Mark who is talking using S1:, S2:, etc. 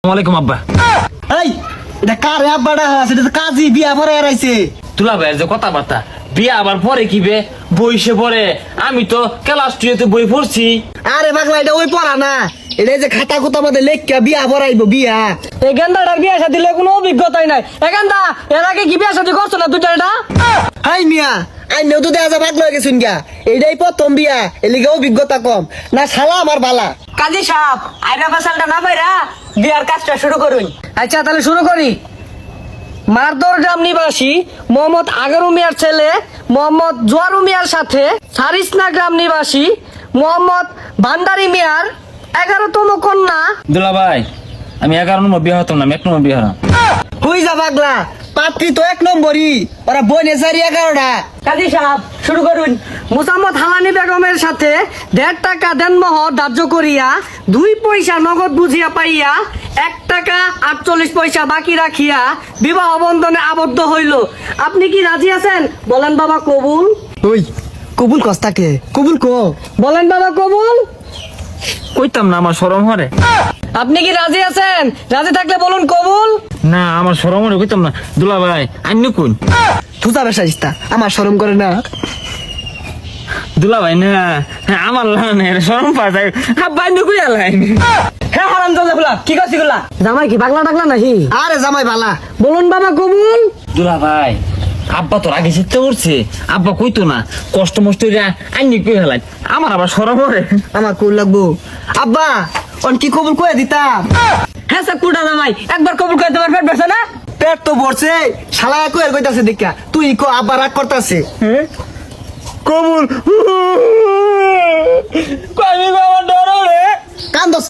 S1: ওয়ালাইকুম আব্বা।
S2: এই এটা কার আব্বাটা সেটা তো কাজী বিয়া পরে এরাইছে।
S1: তুলা ভাইয়ের যে কথাবার্তা, বিয়া আবার পরে কি বে বইসে পড়ে? আমি তো ক্লাস 2 বই পড়ছি।
S2: আরে পাগলা এটা ওই পড়া না, এটা যে খাতা কুতা মধ্যে লেখা বিয়া পড়াইবো বিয়া।
S3: এই গেন্দাটার বিয়ে শাদী দিলে কোনো অভিজ্ঞতাই নাই। এ গেন্দা এর আগে কি বিয়ে শাদী করছো না দুইটা?
S2: হাই মিয়া আইনেও তো দেখা যায় পাগলা হয়ে গেছুন গা, এইটাই প্রথম বিয়া, এলিগে অভিজ্ঞতা কম না শালা আমার বালা।
S3: কাজী সাহেব আইরা ফেসালটা না পাইরা বিয়ার কাজটা শুরু করুন। আচ্ছা তাহলে শুরু করি। মারদরগ্রাম নিবাসী মোহাম্মদ আগারু মিয়ার ছেলে মোহাম্মদ জোয়ারু মিয়ার সাথে সারিসনা গ্রাম নিবাসী মোহাম্মদ ভান্ডারি মিয়ার 11তম কন্যা।
S1: দুলা ভাই আমি 11 নম্বর বিয়া হতাম না, আমি 1 নম্বর বিয়া হলাম।
S2: হই যা পাগলা, পাত্রী তো 1 নম্বরই, ওরা বনে সারি 11টা।
S3: কাজী সাহেব শুরু করুন। মুসাম্মদ হালানি বেগমের সাথে 1.5 টাকা দেনমোহর ধার্য করিয়া 2 পয়সা নগদ বুঝিয়া পাইয়া 1 টাকা 48 পয়সা বাকি রাখিয়া বিবাহ বন্ধনে আবদ্ধ হইল। আপনি কি রাজি আছেন? বলেন বাবা কবুল।
S2: ওই কবুল কস্তাকে কবুল কো,
S3: বলেন বাবা কবুল।
S1: কইতাম না, আমার শরম হরে।
S3: আপনি কি রাজি আছেন? রাজি থাকলে বলুন কবুল।
S1: না আমার শরম হরে, কইতাম না। দুলা ভাই আইন কোন?
S2: তুই যাবে সাজিস্তা, আমার শরম করে না।
S1: দুলা ভাই না, হ্যাঁ আমার লানে শরম পায় যায়। আব্বা আইন কই আলাই?
S3: হ্যাঁ হারাম দাদা কি করছি গুলা? জামাই কি পাগলা টাগলা নাকি?
S2: আরে জামাই বালা।
S3: বলুন বাবা কবুল।
S1: দুলা ভাই আব্বা তোর আগে চিন্তা করছে, আব্বা কইতো না কষ্ট মষ্ট আইনি কই হেলাই, আমার আবার শরম হরে।
S2: আমার কবুল লাগবো। আব্বা অন কি কবুল কয়ে দিতাম।
S3: হ্যাঁ স্যার কুড়া জামাই একবার কবুল করে তোমার পেট বেছে না?
S2: পেট তো ভরছে, শালা কয়ে কইতাছে দেখা, তুই কো আব্বা রাগ করতাছে।
S1: কবুল। কই বাবা ডর রে।
S2: কান্দস